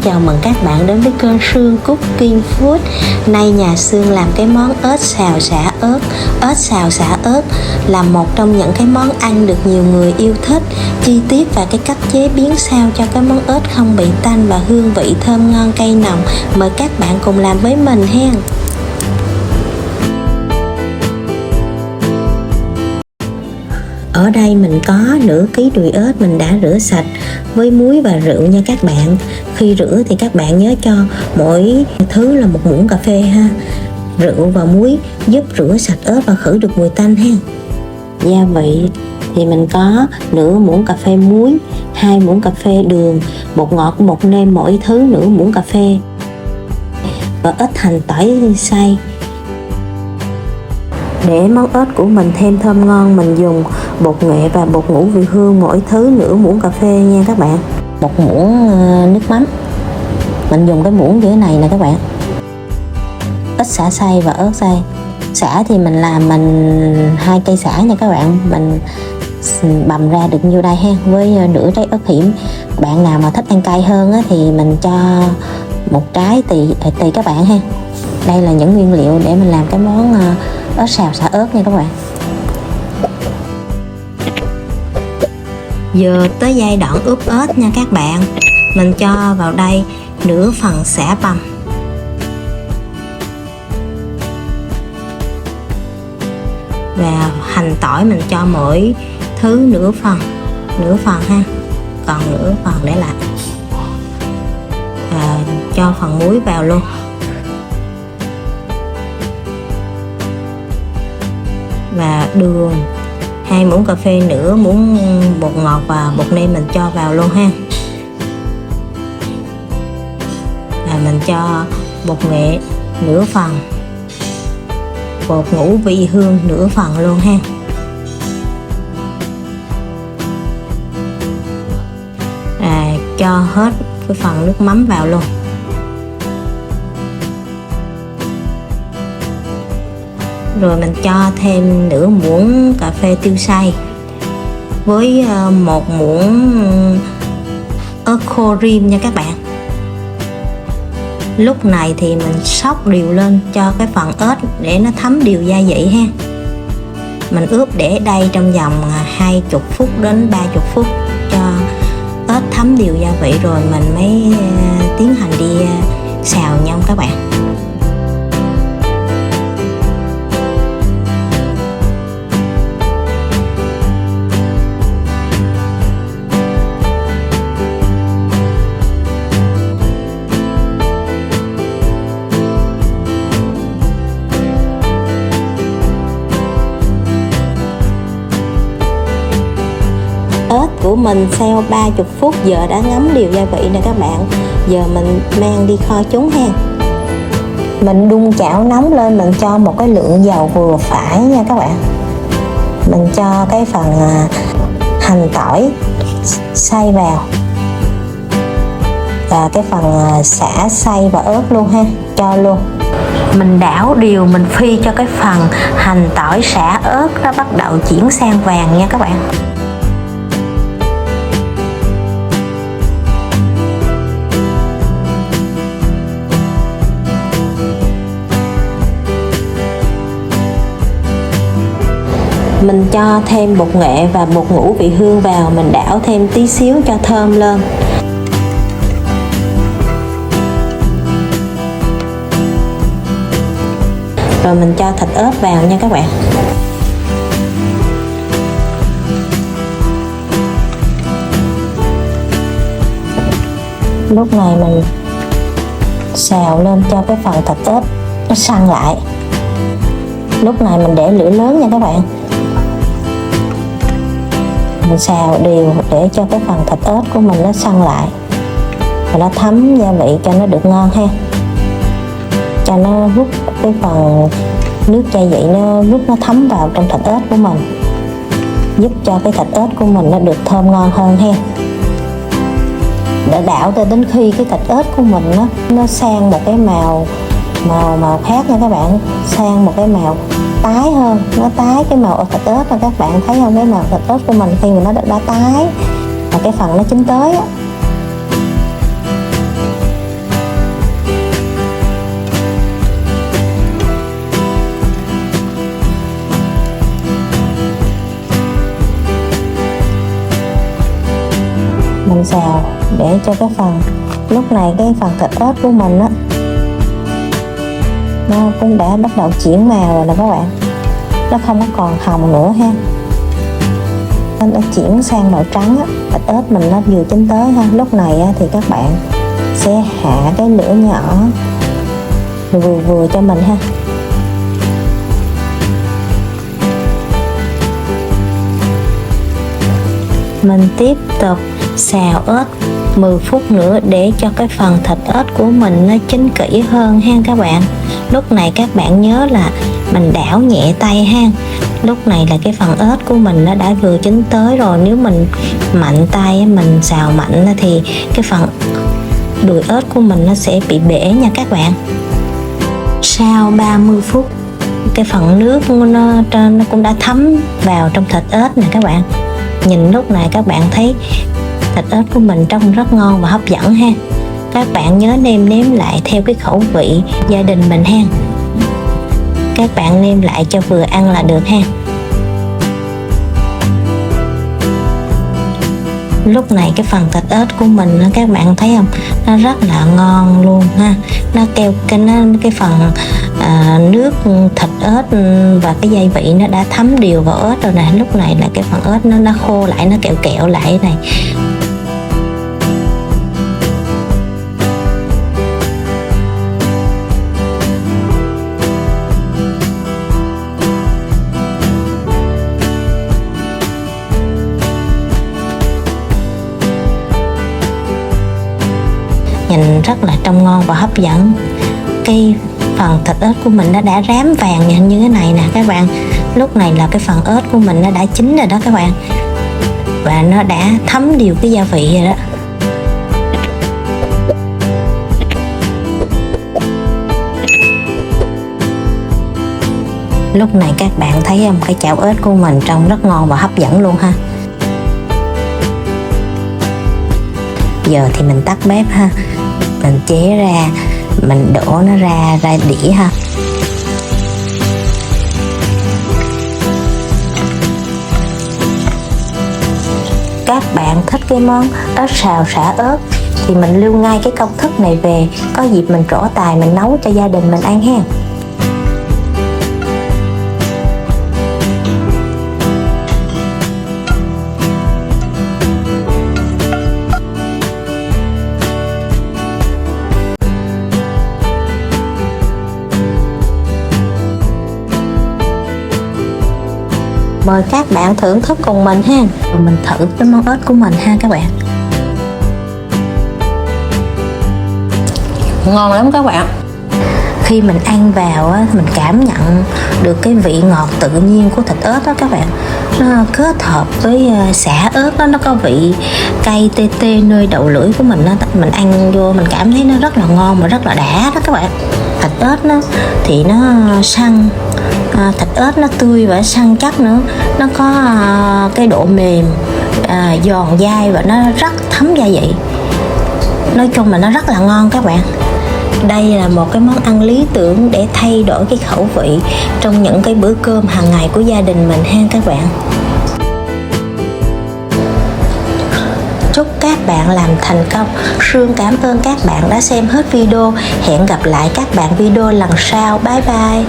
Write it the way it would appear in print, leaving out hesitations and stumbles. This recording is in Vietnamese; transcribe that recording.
chào mừng các bạn đến với kênh Sương Cooking Food. Nay nhà Sương làm cái món ớt xào sả ớt. Ớt xào sả ớt là một trong những cái món ăn được nhiều người yêu thích. Chi tiết và cái cách chế biến sao cho cái món ớt không bị tanh và hương vị thơm ngon cay nồng, mời các bạn cùng làm với mình hen. Ở đây mình có nửa ký đùi ớt mình đã rửa sạch với muối và rượu nha các bạn. Khi rửa thì các bạn nhớ cho mỗi thứ là 1 muỗng cà phê ha. Rượu và muối giúp rửa sạch ớt và khử được mùi tanh ha. Gia vị thì mình có nửa muỗng cà phê muối, 2 muỗng cà phê đường, bột ngọt, bột nêm mỗi thứ nửa muỗng cà phê và ít hành tỏi xay. Để món ớt của mình thêm thơm ngon, mình dùng bột nghệ và bột ngũ vị hương mỗi thứ nửa muỗng cà phê nha các bạn. 1 muỗng nước mắm, mình dùng cái muỗng dưới này nè các bạn. Ít sả xay và ớt xay. Sả thì mình làm 2 cây sả nha các bạn, mình bằm ra được nhiêu đây ha, với nửa trái ớt hiểm. Bạn nào mà thích ăn cay hơn á, thì mình cho 1 trái tùy các bạn ha. Đây là những nguyên liệu để mình làm cái món ớt xào sả ớt nha các bạn. Giờ tới giai đoạn ướp ớt nha các bạn. Mình cho vào đây nửa phần sả bằm, và hành tỏi mình cho mỗi thứ nửa phần ha, còn nửa phần để lại. Cho phần muối vào luôn, và đường 2 muỗng cà phê, nửa muỗng bột ngọt và bột nêm mình cho vào luôn ha. Và mình cho bột nghệ nửa phần, bột ngũ vị hương nửa phần luôn ha. Cho hết cái phần nước mắm vào luôn. Rồi mình cho thêm nửa muỗng cà phê tiêu xay với 1 muỗng ớt khô rim nha các bạn. Lúc này thì mình xóc đều lên cho cái phần ớt để nó thấm đều gia vị ha. Mình ướp để đây trong vòng 20 phút đến 30 phút cho ớt thấm đều gia vị, rồi mình mới tiến hành đi xào nhau các bạn. Ớt của mình sau 30 phút giờ đã ngấm đều gia vị nè các bạn. Giờ mình mang đi kho chúng ha. Mình đun chảo nóng lên, mình cho một cái lượng dầu vừa phải nha các bạn. Mình cho cái phần hành tỏi xay vào, và cái phần sả xay và ớt luôn ha, cho luôn. Mình đảo đều, mình phi cho cái phần hành tỏi sả ớt nó bắt đầu chuyển sang vàng nha các bạn. Mình cho thêm bột nghệ và bột ngũ vị hương vào, mình đảo thêm tí xíu cho thơm lên. Rồi mình cho thịt ớt vào nha các bạn. Lúc này mình xào lên cho cái phần thịt ớt nó săn lại. Lúc này mình để lửa lớn nha các bạn. Mình xào đều để cho cái phần thịt ớt của mình nó săn lại và nó thấm gia vị cho nó được ngon ha. Cho nó rút cái phần nước gia vị, nó rút nó thấm vào trong thịt ớt của mình, giúp cho cái thịt ớt của mình nó được thơm ngon hơn ha. Để đảo tới đến khi cái thịt ớt của mình nó sang một cái màu khác nha các bạn, sang một cái màu tái hơn, nó tái cái màu thịt ớt mà các bạn thấy không, cái màu thịt ớt của mình khi mà nó đã tái và cái phần nó chín tới á. mình xào để cho cái phần, lúc này cái phần thịt ớt của mình á nó cũng đã bắt đầu chuyển màu rồi nè các bạn, nó không có còn hồng nữa ha, nó đã chuyển sang màu trắng á. Thịt ớt mình nó vừa chín tới ha. Lúc này á, thì các bạn sẽ hạ cái lửa nhỏ vừa vừa cho mình ha. Mình tiếp tục xào ớt 10 phút nữa để cho cái phần thịt ớt của mình nó chín kỹ hơn ha các bạn. Lúc này các bạn nhớ là mình đảo nhẹ tay ha. Lúc này là cái phần ớt của mình nó đã vừa chín tới rồi. Nếu mình mạnh tay, mình xào mạnh thì cái phần đùi ớt của mình nó sẽ bị bể nha các bạn. Sau 30 phút cái phần nước nó cũng đã thấm vào trong thịt ớt nè các bạn. Nhìn lúc này các bạn thấy thịt ớt của mình trông rất ngon và hấp dẫn ha. Các bạn nhớ nêm nếm lại theo cái khẩu vị gia đình mình ha. Các bạn nêm lại cho vừa ăn là được ha. Lúc này cái phần thịt ớt của mình các bạn thấy không, nó rất là ngon luôn ha. Nó kêu cái phần nước thịt ớt và cái gia vị nó đã thấm đều vào ớt rồi nè. Lúc này là cái phần ớt nó khô lại, nó kẹo kẹo lại này. Nhìn rất là trông ngon và hấp dẫn. Cái phần thịt ớt của mình nó đã rám vàng như thế này nè các bạn. Lúc này là cái phần ớt của mình nó đã chín rồi đó các bạn, và nó đã thấm đều cái gia vị rồi đó. Lúc này các bạn thấy không, cái chảo ớt của mình trông rất ngon và hấp dẫn luôn ha. Giờ thì mình tắt bếp ha, mình chế ra, mình đổ nó ra đĩa ha. Các bạn thích cái món ớt xào sả ớt thì mình lưu ngay cái công thức này về, có dịp mình trổ tài mình nấu cho gia đình mình ăn ha. Mời các bạn thưởng thức cùng mình ha. Rồi mình thử cái món ớt của mình ha các bạn. Ngon lắm các bạn. Khi mình ăn vào á, mình cảm nhận được cái vị ngọt tự nhiên của thịt ớt đó các bạn. Nó kết hợp với sả ớt đó, nó có vị cay tê tê nơi đầu lưỡi của mình đó. Mình ăn vô mình cảm thấy nó rất là ngon và rất là đã đó các bạn. Thịt ớt nó thì nó săn, thịt ớt nó tươi và săn chắc nữa. Nó có cái độ mềm, giòn dai và nó rất thấm gia vị. Nói chung là nó rất là ngon các bạn. Đây là một cái món ăn lý tưởng để thay đổi cái khẩu vị trong những cái bữa cơm hàng ngày của gia đình mình ha các bạn. Chúc các bạn làm thành công. Sương cảm ơn các bạn đã xem hết video. Hẹn gặp lại các bạn video lần sau. Bye bye.